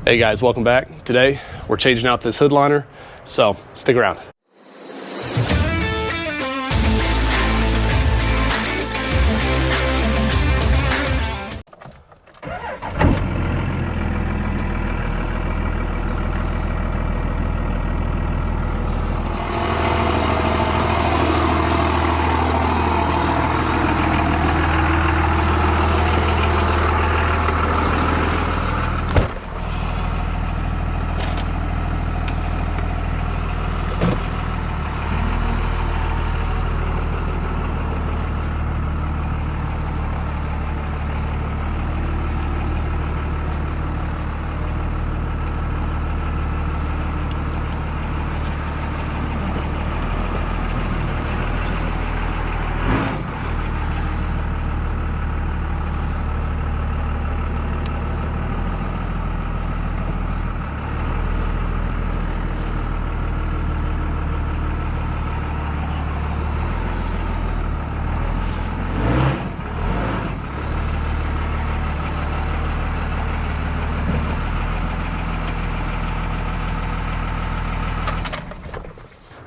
Hey guys, welcome back. Today we're changing out this hood liner, so stick around.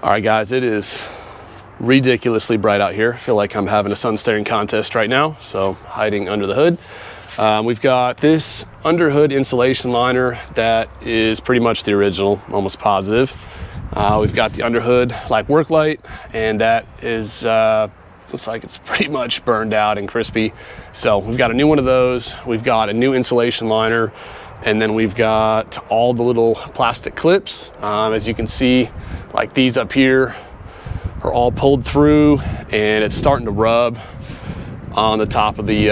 All right guys, it is ridiculously bright out here. I feel like I'm having a sun staring contest right now, so hiding under the hood. We've got this under hood insulation liner that is pretty much the original, almost positive. We've got the under hood like work light, and that is looks like it's pretty much burned out and crispy. So we've got a new one of those. We've got a new insulation liner, and then we've got all the little plastic clips. As you can see, like these up here are all pulled through, and it's starting to rub on the top of the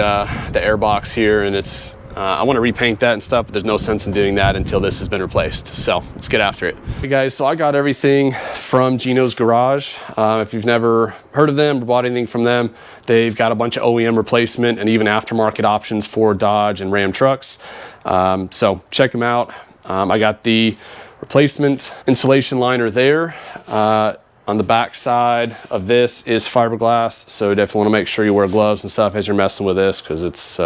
air box here, and it's I want to repaint that and stuff, but there's no sense in doing that until this has been replaced. So let's get after it. Hey guys, so I got everything from Gino's Garage. If you've never heard of them or bought anything from them, they've got a bunch of OEM replacement and even aftermarket options for Dodge and Ram trucks. So check them out. I got the replacement insulation liner there. On the back side of this is fiberglass, so definitely want to make sure you wear gloves and stuff as you're messing with this, because it's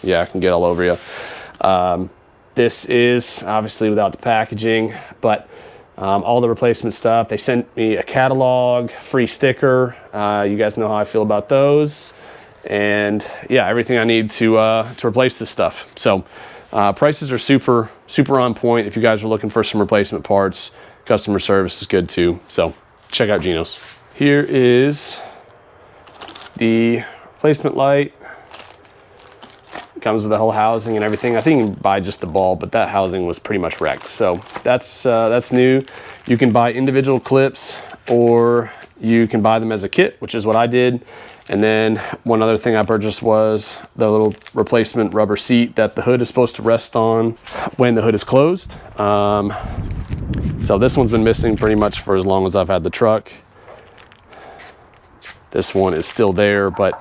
yeah, it can get all over you. This is obviously without the packaging, but all the replacement stuff. They sent me a catalog, free sticker. You guys know how I feel about those, and yeah, everything I need to replace this stuff. So prices are super on point. If you guys are looking for some replacement parts, customer service is good too. So check out Gino's. Here is the replacement light. Comes with the whole housing and everything. I think you can buy just the ball, but that housing was pretty much wrecked. So that's new. You can buy individual clips, or you can buy them as a kit, which is what I did. And then one other thing I purchased was the little replacement rubber seat that the hood is supposed to rest on when the hood is closed. So this one's been missing pretty much for as long as I've had the truck. This one is still there, but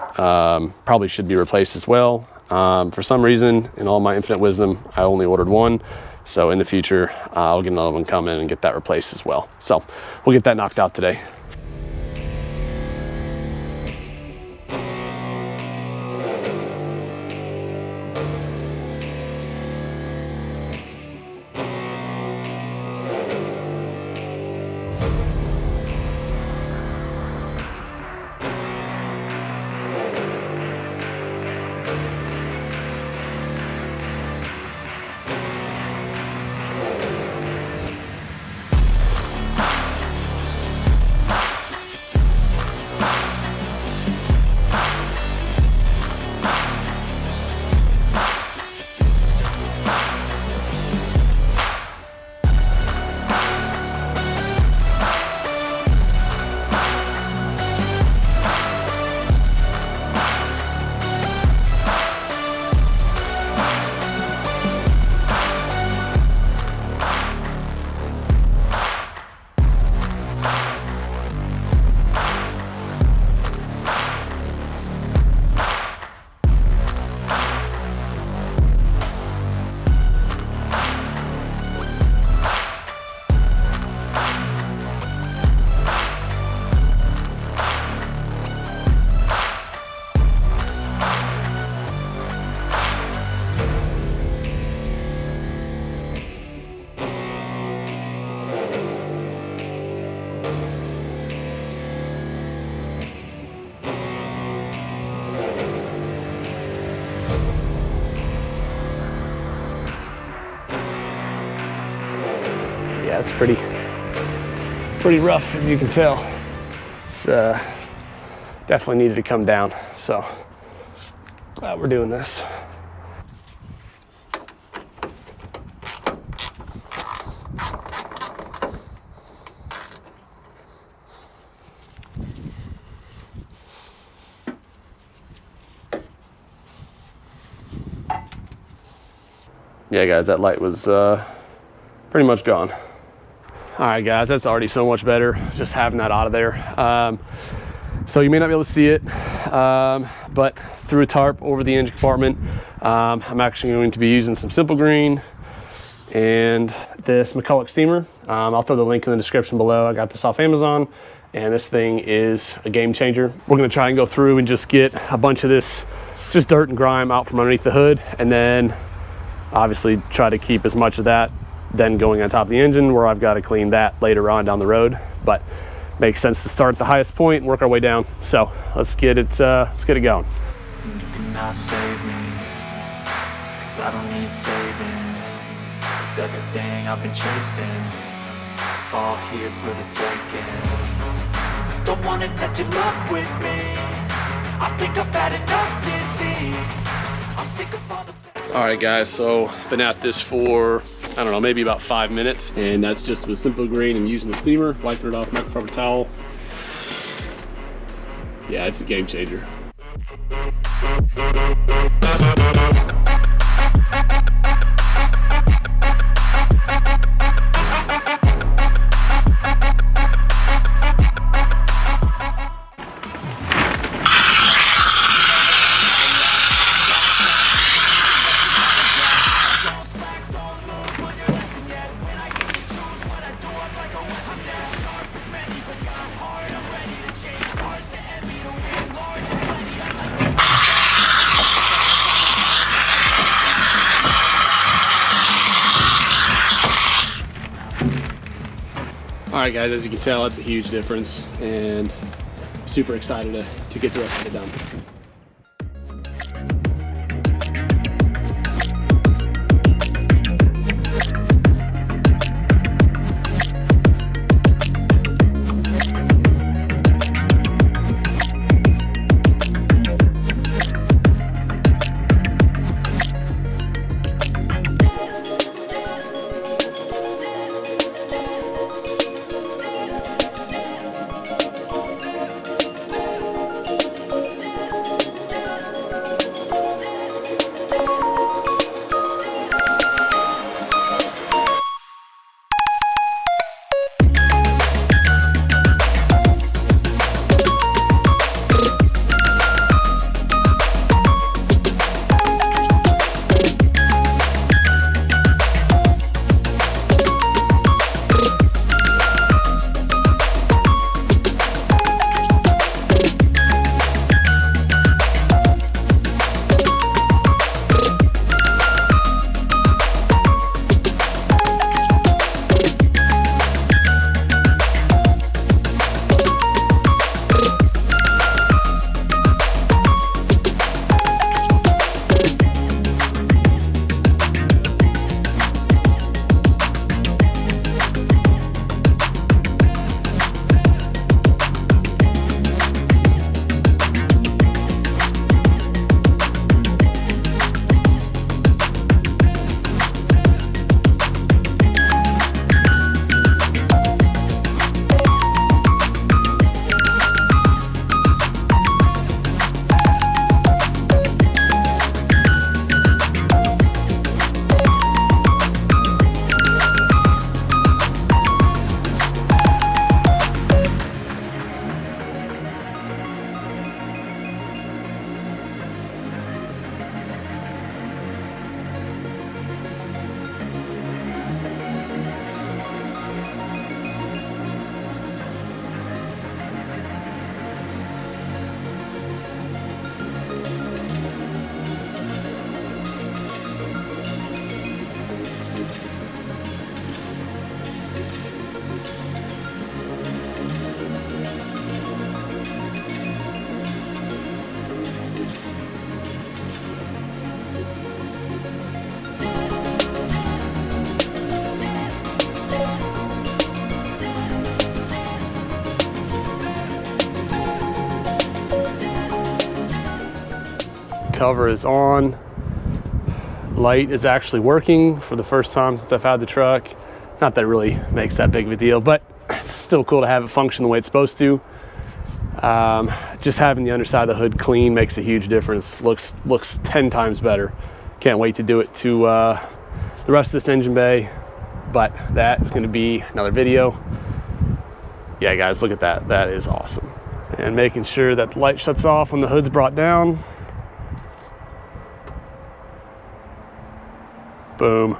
probably should be replaced as well. For some reason, in all my infinite wisdom, I only ordered one. So in the future, I'll get another one come in and get that replaced as well. So we'll get that knocked out today. yeah, it's pretty rough, as you can tell. It's definitely needed to come down. So glad we're doing this. Yeah, guys, that light was pretty much gone. All right, guys, that's already so much better, just having that out of there. So you may not be able to see it, but through a tarp over the engine compartment, I'm actually going to be using some Simple Green and this McCulloch steamer. I'll throw the link in the description below. I got this off Amazon, and this thing is a game changer. We're gonna try and go through and just get a bunch of this just dirt and grime out from underneath the hood, and then obviously try to keep as much of that then going on top of the engine, where I've got to clean that later on down the road. But makes sense to start at the highest point and work our way down. So let's get it going. You cannot save me, 'cause I don't need saving. It's everything I've been chasing, all here for the taking. Don't wanna test your luck with me, I think I've had enough disease. I'm sick of all the... All right, guys, so been at this for, I don't know, maybe about 5 minutes, and that's just with Simple Green and using the steamer, wiping it off with a microfiber towel. Yeah, it's a game changer. All right, guys, as you can tell, it's a huge difference, and super excited to get the rest of it done. cover is on. Light is actually working for the first time since I've had the truck. Not that it really makes that big of a deal, but it's still cool to have it function the way it's supposed to. Just having the underside of the hood clean makes a huge difference. Looks 10 times better. Can't wait to do it to the rest of this engine bay, but that is going to be another video. Yeah, guys, look at that. That is awesome. And making sure that the light shuts off when the hood's brought down. Boom.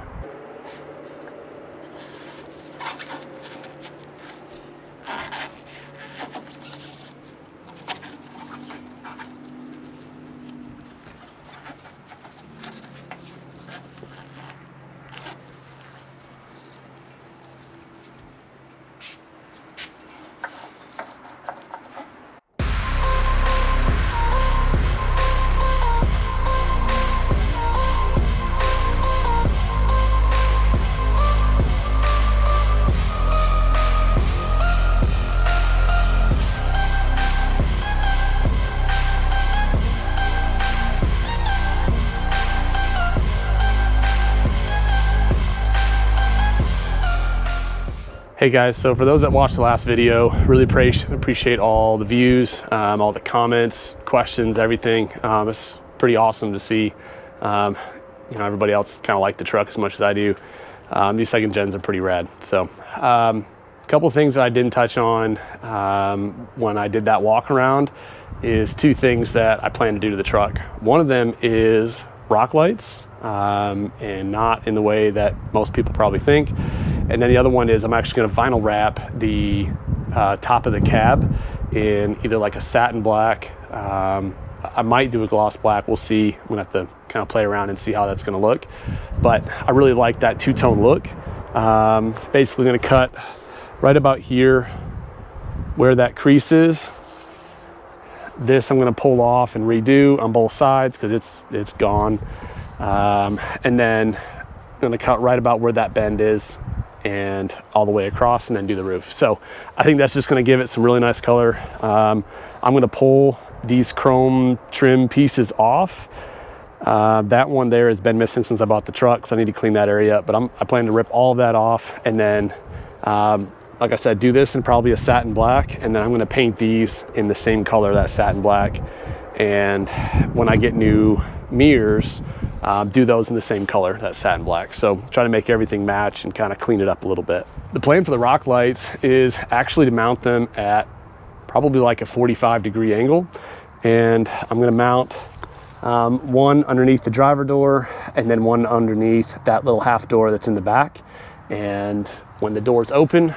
Hey guys, so for those that watched the last video, really appreciate all the views, all the comments, questions, everything. It's pretty awesome to see, you know, everybody else kind of like the truck as much as I do. These second gens are pretty rad. So a couple of things that I didn't touch on when I did that walk around is two things that I plan to do to the truck. One of them is rock lights, and not in the way that most people probably think. And then the other one is I'm actually going to vinyl wrap the top of the cab in either like a satin black. I might do a gloss black. We'll see. I'm going to have to kind of play around and see how that's going to look. But I really like that two-tone look. Basically going to cut right about here where that crease is. This I'm going to pull off and redo on both sides because it's gone. And then I'm going to cut right about where that bend is and all the way across, and then do the roof. So I think that's just going to give it some really nice color. I'm going to pull these chrome trim pieces off. That one there has been missing since I bought the truck, so I need to clean that area up, but I plan to rip all of that off, and then like I said, do this in probably a satin black, and then I'm going to paint these in the same color, that satin black. And when I get new mirrors, do those in the same color, that satin black. So try to make everything match and kind of clean it up a little bit. The plan for the rock lights is actually to mount them at probably like a 45-degree angle. And I'm going to mount one underneath the driver door and then one underneath that little half door that's in the back. And when the doors open,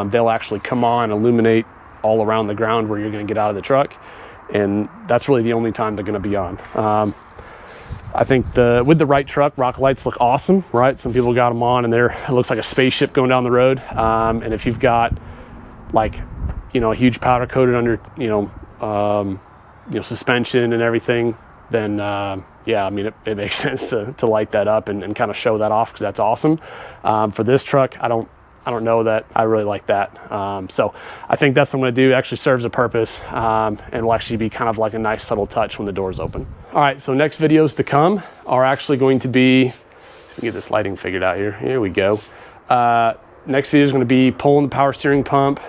they'll actually come on, illuminate all around the ground where you're going to get out of the truck. And that's really the only time they're going to be on. I think with the right truck, rock lights look awesome, right? Some people got them on and it looks like a spaceship going down the road. And if you've got like, you know, a huge powder coated under, suspension and everything, then yeah, I mean, it makes sense to light that up and kind of show that off, because that's awesome. For this truck, I don't know that I really like that. So I think that's what I'm going to do. It actually serves a purpose, and will actually be kind of like a nice subtle touch when the doors open. All right, so next videos to come are actually going to be, let me get this lighting figured out here. Here we go. Next video is going to be pulling the power steering pump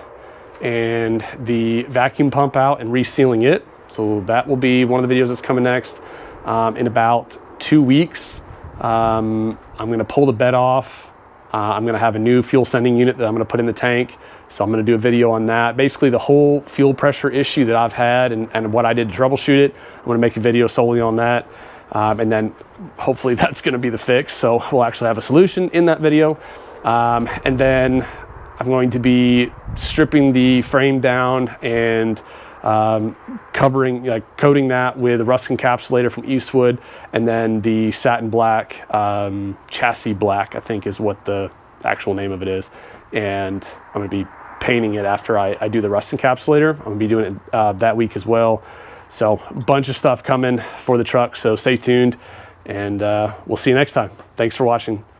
and the vacuum pump out and resealing it. So that will be one of the videos that's coming next. In about 2 weeks, I'm going to pull the bed off. I'm going to have a new fuel sending unit that I'm going to put in the tank. So I'm going to do a video on that. Basically the whole fuel pressure issue that I've had and what I did to troubleshoot it. I'm going to make a video solely on that. And then hopefully that's going to be the fix. So we'll actually have a solution in that video. And then I'm going to be stripping the frame down and coating that with a rust encapsulator from Eastwood, and then the satin black, chassis black, I think is what the actual name of it is. And I'm going to be painting it after I do the rust encapsulator. I'm going to be doing it that week as well. So a bunch of stuff coming for the truck, so stay tuned, and we'll see you next time. Thanks for watching.